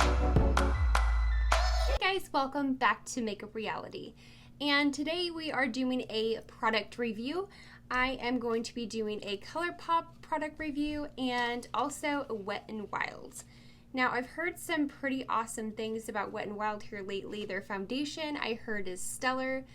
Hey guys, welcome back to Makeup Reality. And today we are doing a product review. I am going to be doing a ColourPop product review and also a Wet n Wild. Now I've heard some pretty awesome things about Wet n Wild here lately. Their foundation I heard is stellar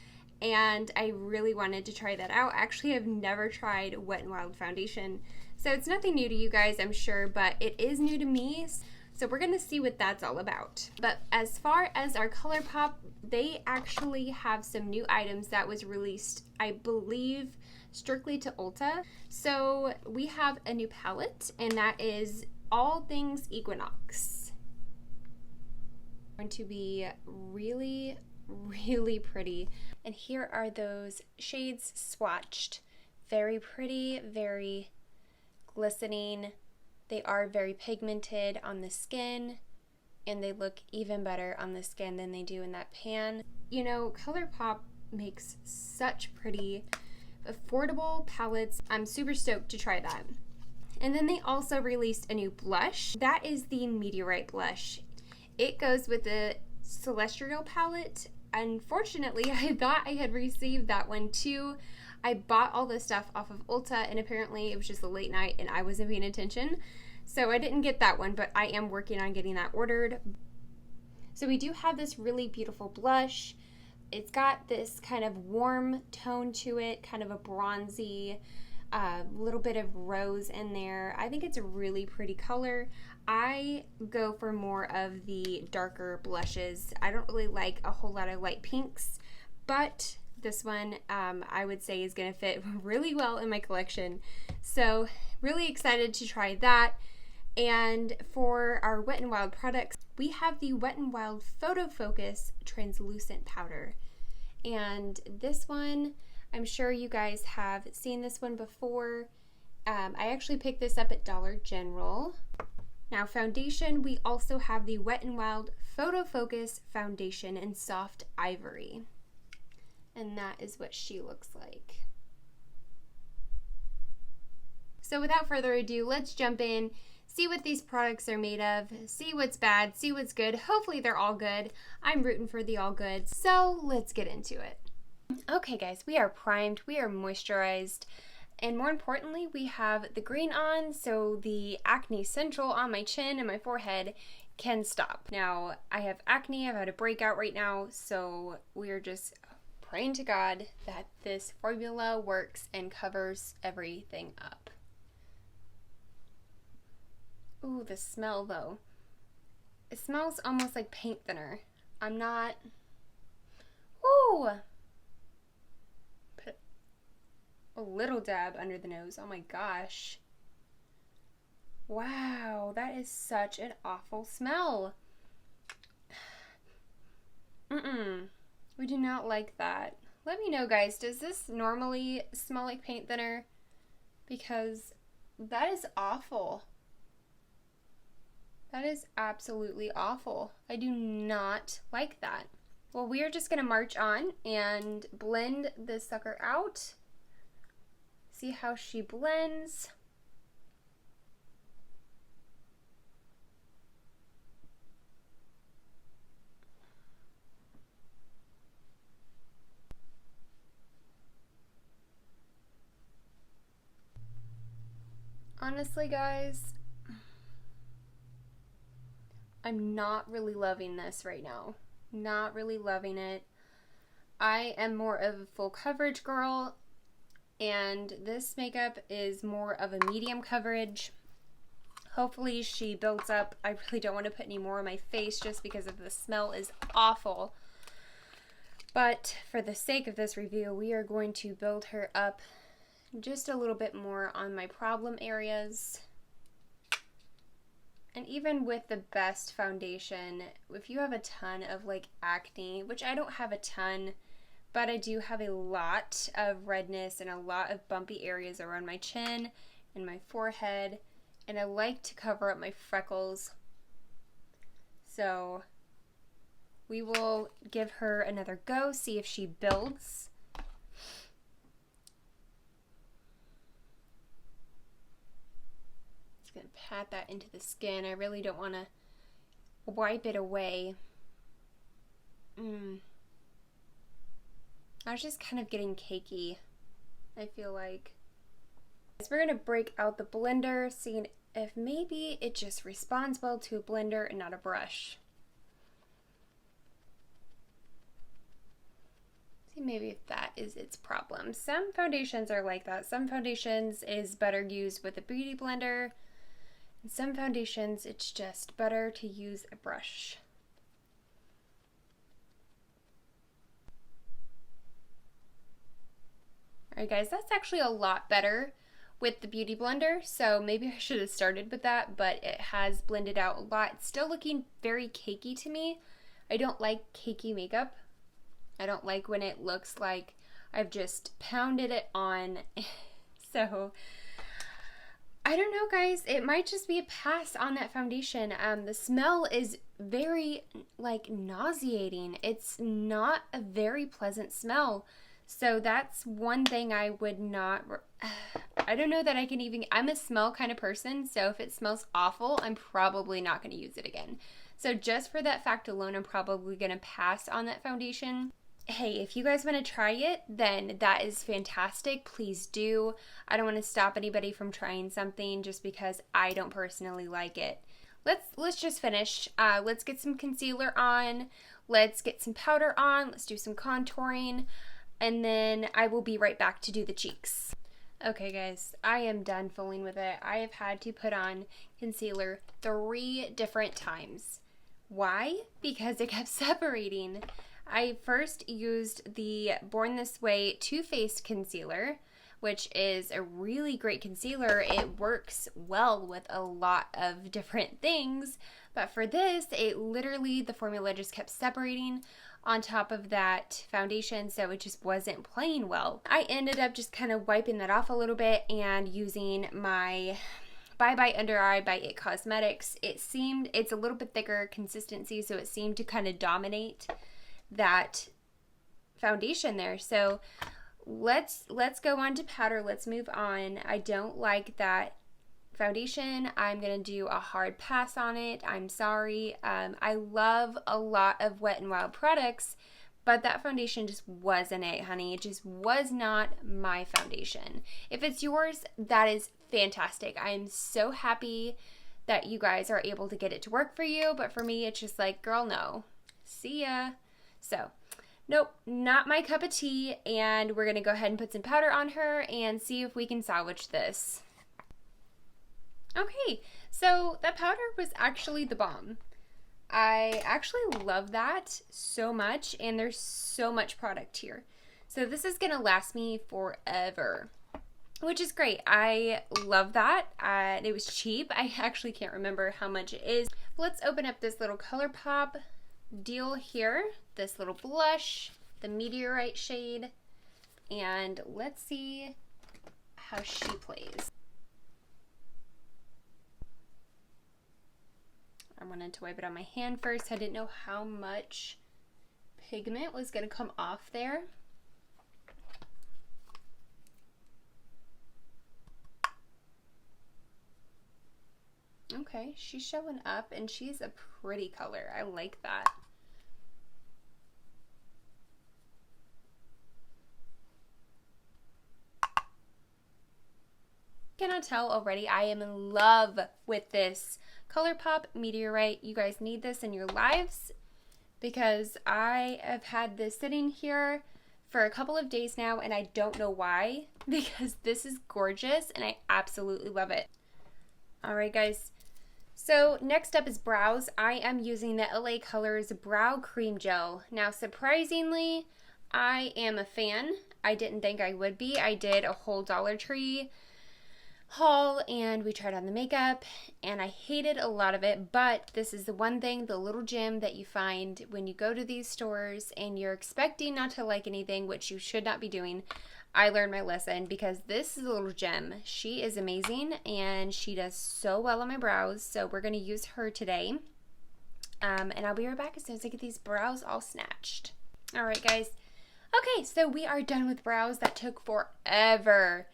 and I really wanted to try that out. Actually, I've never tried Wet n Wild foundation. So it's nothing new to you guys, I'm sure, but it is new to me. So we're going to see what that's all about. But as far as our ColourPop, they actually have some new items that was released, I believe, strictly to Ulta. So we have a new palette, and that is all things Equinox. It's going to be really, really pretty. And here are those shades swatched. Very pretty, very glistening. They are very pigmented on the skin, and they look even better on the skin than they do in that pan. You know, ColourPop makes such pretty, affordable palettes. I'm super stoked to try that. And then they also released a new blush. That is the Meteor blush. It goes with the Celestial palette. Unfortunately, I thought I had received that one too. I bought all this stuff off of Ulta, and apparently it was just a late night and I wasn't paying attention. So I didn't get that one, but I am working on getting that ordered. So we do have this really beautiful blush. It's got this kind of warm tone to it, kind of a bronzy, little bit of rose in there. I think it's a really pretty color. I go for more of the darker blushes. I don't really like a whole lot of light pinks, but this one I would say is going to fit really well in my collection. So really excited to try that. And for our Wet n Wild products, we have the Wet n Wild Photo Focus Translucent Powder. And this one, I'm sure you guys have seen this one before. I actually picked this up at Dollar General. Now foundation, we also have the Wet n Wild Photo Focus Foundation in Soft Ivory. And that is what she looks like. So without further ado, let's jump in, see what these products are made of, see what's bad, see what's good. Hopefully they're all good. I'm rooting for the all good. So let's get into it. Okay guys, we are primed, we are moisturized, and more importantly, we have the green on, so the acne central on my chin and my forehead can stop. Now, I have acne, I've had a breakout right now, so we are just praying to God that this formula works and covers everything up. Ooh, the smell though. It smells almost like paint thinner. I'm not... Ooh! Put a little dab under the nose. Oh my gosh. Wow, that is such an awful smell. We do not like that. Let me know, guys, does this normally smell like paint thinner? Because that is awful. That is absolutely awful. I do not like that. Well, we are just going to march on and blend this sucker out. See how she blends. Honestly, guys, I'm not really loving this right now. Not really loving it. I am more of a full coverage girl, and this makeup is more of a medium coverage. Hopefully she builds up. I really don't want to put any more on my face just because of the smell is awful. But for the sake of this review, we are going to build her up just a little bit more on my problem areas. And even with the best foundation, if you have a ton of like acne, which I don't have a ton, but I do have a lot of redness and a lot of bumpy areas around my chin and my forehead, and I like to cover up my freckles. So we will give her another go, see if she builds. Just gonna pat that into the skin. I really don't want to wipe it away. I was just kind of getting cakey, I feel like. So we're going to break out the blender, seeing if maybe it just responds well to a blender and not a brush. See maybe if that is its problem. Some foundations are like that. Some foundations is better used with a beauty blender. And some foundations it's just better to use a brush. Alright guys, that's actually a lot better with the beauty blender, so maybe I should have started with that, but it has blended out a lot. It's still looking very cakey to me. I don't like cakey makeup. I don't like when it looks like I've just pounded it on. So I don't know guys, it might just be a pass on that foundation. The smell is very like nauseating. It's not a very pleasant smell. So that's one thing I would not, I don't know that I can even, I'm a smell kind of person, so if it smells awful, I'm probably not going to use it again. So just for that fact alone, I'm probably going to pass on that foundation. Hey, if you guys want to try it, then that is fantastic. Please do. I don't want to stop anybody from trying something just because I don't personally like it. Let's just finish. Let's get some concealer on. Let's get some powder on. Let's do some contouring. And then I will be right back to do the cheeks. Okay guys, I am done fooling with it. I have had to put on concealer 3 different times. Why? Because it kept separating. I first used the Born This Way Too Faced concealer, which is a really great concealer. It works well with a lot of different things, but for this, it literally, the formula just kept separating on top of that foundation, so it just wasn't playing well. I ended up just kind of wiping that off a little bit and using my Bye Bye Under Eye by It Cosmetics. It's a little bit thicker consistency, so it seemed to kind of dominate that foundation there. So let's go on to powder. Let's move on. I don't like that foundation. I'm gonna do a hard pass on it. I'm sorry. I love a lot of Wet n Wild products, but that foundation just wasn't it, honey. It just was not my foundation. If it's yours, that is fantastic. I am so happy that you guys are able to get it to work for you, but for me, it's just like, girl, no. See ya. So, nope, not my cup of tea, and we're gonna go ahead and put some powder on her and see if we can salvage this. Okay, so that powder was actually the bomb. I actually love that so much, and there's so much product here. So this is gonna last me forever, which is great. I love that. It was cheap. I actually can't remember how much it is. Let's open up this little ColourPop deal here, this little blush, the Meteorite shade, and let's see how she plays. I wanted to wipe it on my hand first. I didn't know how much pigment was going to come off there. Okay, she's showing up and she's a pretty color. I like that. Cannot tell already, I am in love with this ColourPop Meteorite. You guys need this in your lives because I have had this sitting here for a couple of days now and I don't know why, because this is gorgeous and I absolutely love it. Alright guys, so next up is brows. I am using the LA Colors Brow Cream Gel. Now surprisingly, I am a fan. I didn't think I would be. I did a whole Dollar Tree haul and we tried on the makeup and I hated a lot of it, but this is the one thing, the little gem that you find when you go to these stores and you're expecting not to like anything, which you should not be doing. I learned my lesson because this is a little gem. She is amazing and she does so well on my brows, so we're going to use her today. And I'll be right back as soon as I get these brows all snatched. Alright guys, okay, so we are done with brows. That took forever.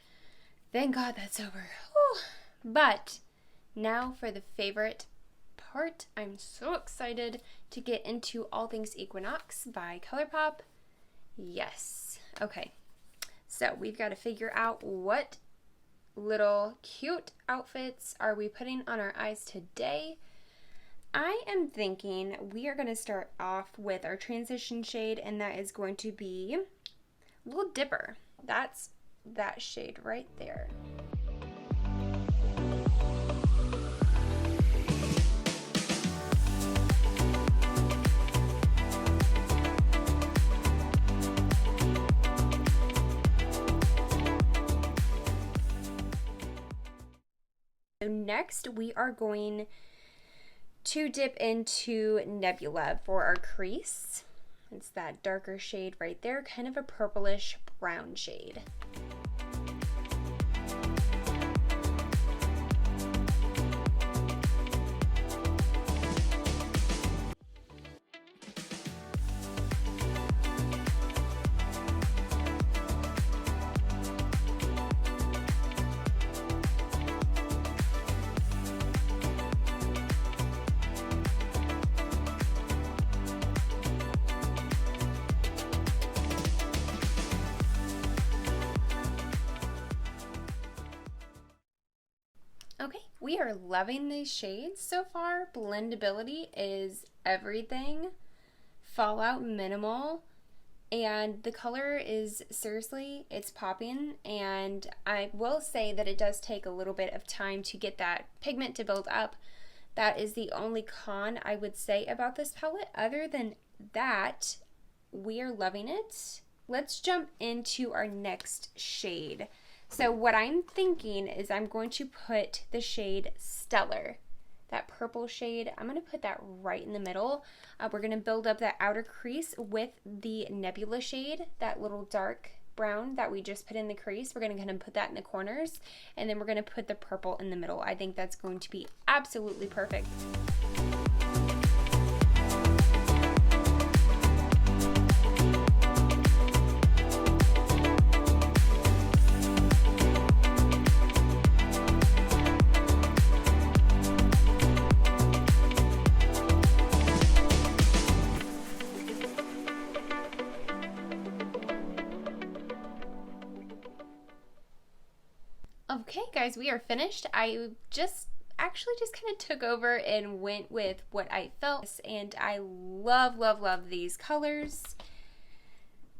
Thank God that's over. Whew. But now for the favorite heart. I'm so excited to get into All Things Equinox by ColourPop. Yes. Okay. So we've got to figure out what little cute outfits are we putting on our eyes today. I am thinking we are going to start off with our transition shade, and that is going to be Little Dipper. That's that shade right there. So next we are going to dip into Nebula for our crease. It's that darker shade right there, kind of a purplish brown shade. Okay, we are loving these shades so far. Blendability is everything. Fallout minimal. And the color is, seriously, it's popping. And I will say that it does take a little bit of time to get that pigment to build up. That is the only con I would say about this palette. Other than that, we are loving it. Let's jump into our next shade. So what I'm thinking is I'm going to put the shade Stellar, that purple shade. I'm going to put that right in the middle. We're going to build up that outer crease with the Nebula shade, that little dark brown that we just put in the crease. We're going to kind of put that in the corners, and then we're going to put the purple in the middle. I think that's going to be absolutely perfect. Okay guys, we are finished. I actually just kind of took over and went with what I felt, and I love these colors.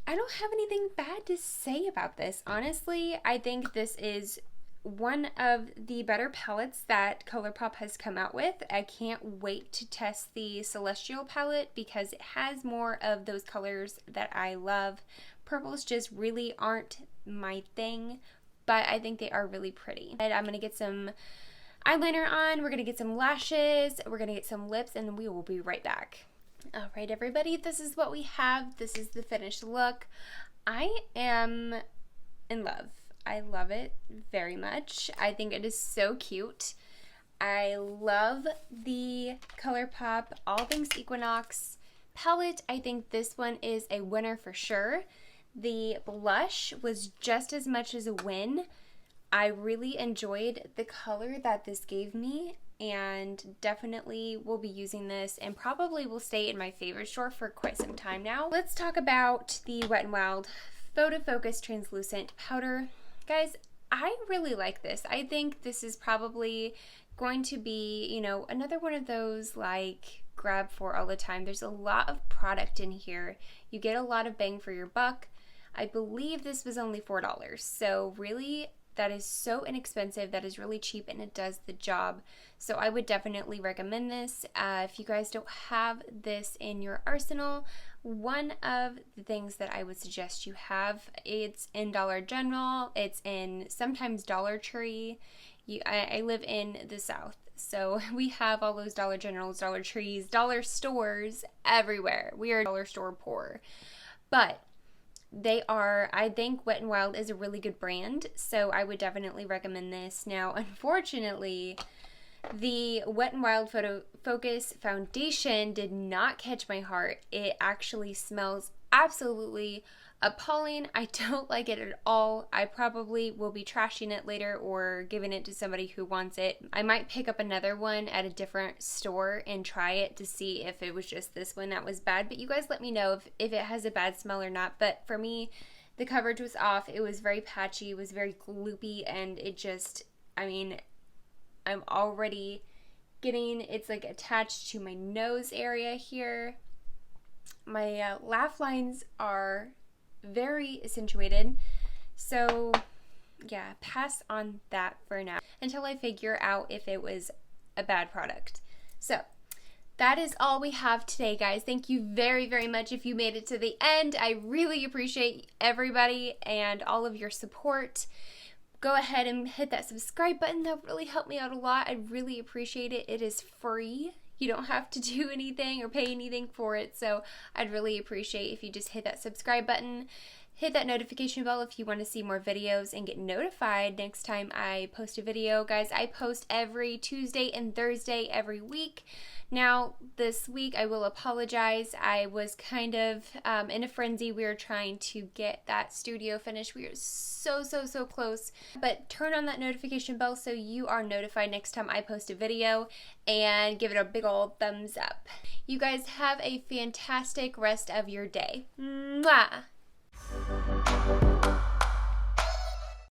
I don't have anything bad to say about this, honestly. I think this is one of the better palettes that ColourPop has come out with. I can't wait to test the Celestial palette because it has more of those colors that I love. Purples just really aren't my thing, but I think they are really pretty. And I'm going to get some eyeliner on, we're going to get some lashes, we're going to get some lips, and we will be right back. All right, everybody, this is what we have. This is the finished look. I am in love. I love it very much. I think it is so cute. I love the ColourPop All Things Equinox palette. I think this one is a winner for sure. The blush was just as much as a win. I really enjoyed the color that this gave me, and definitely will be using this and probably will stay in my favorite store for quite some time now. Let's talk about the Wet n Wild Photo Focus Translucent Powder. Guys, I really like this. I think this is probably going to be, you know, another one of those like grab for all the time. There's a lot of product in here. You get a lot of bang for your buck. I believe this was only $4. So really, that is so inexpensive. That is really cheap, and it does the job. So I would definitely recommend this. If you guys don't have this in your arsenal, one of the things that I would suggest you have, it's in Dollar General, it's in sometimes Dollar Tree. I live in the South, so we have all those Dollar Generals, Dollar Trees, dollar stores everywhere. We are dollar store poor. But they are, I think Wet n Wild is a really good brand, so I would definitely recommend this. Now, unfortunately, the Wet n Wild Photo Focus Foundation did not catch my heart. It actually smells absolutely appalling. I don't like it at all. I probably will be trashing it later or giving it to somebody who wants it. I might pick up another one at a different store and try it to see if it was just this one that was bad. But you guys let me know if it has a bad smell or not. But for me, the coverage was off. It was very patchy. It was very gloopy. And it just, I mean, I'm already getting, it's like attached to my nose area here. My laugh lines are very accentuated, so yeah, pass on that for now until I figure out if it was a bad product. So that is all we have today, guys. Thank you very, very much if you made it to the end. I really appreciate everybody and all of your support. Go ahead and hit that subscribe button. That really helped me out a lot. I really appreciate it. It is free. You don't have to do anything or pay anything for it, so I'd really appreciate if you just hit that subscribe button. Hit that notification bell if you want to see more videos and get notified next time I post a video. Guys, I post every Tuesday and Thursday every week. Now, this week I will apologize. I was kind of in a frenzy. We were trying to get that studio finished. We are so close. But turn on that notification bell so you are notified next time I post a video, and give it a big old thumbs up. You guys have a fantastic rest of your day. Mwah!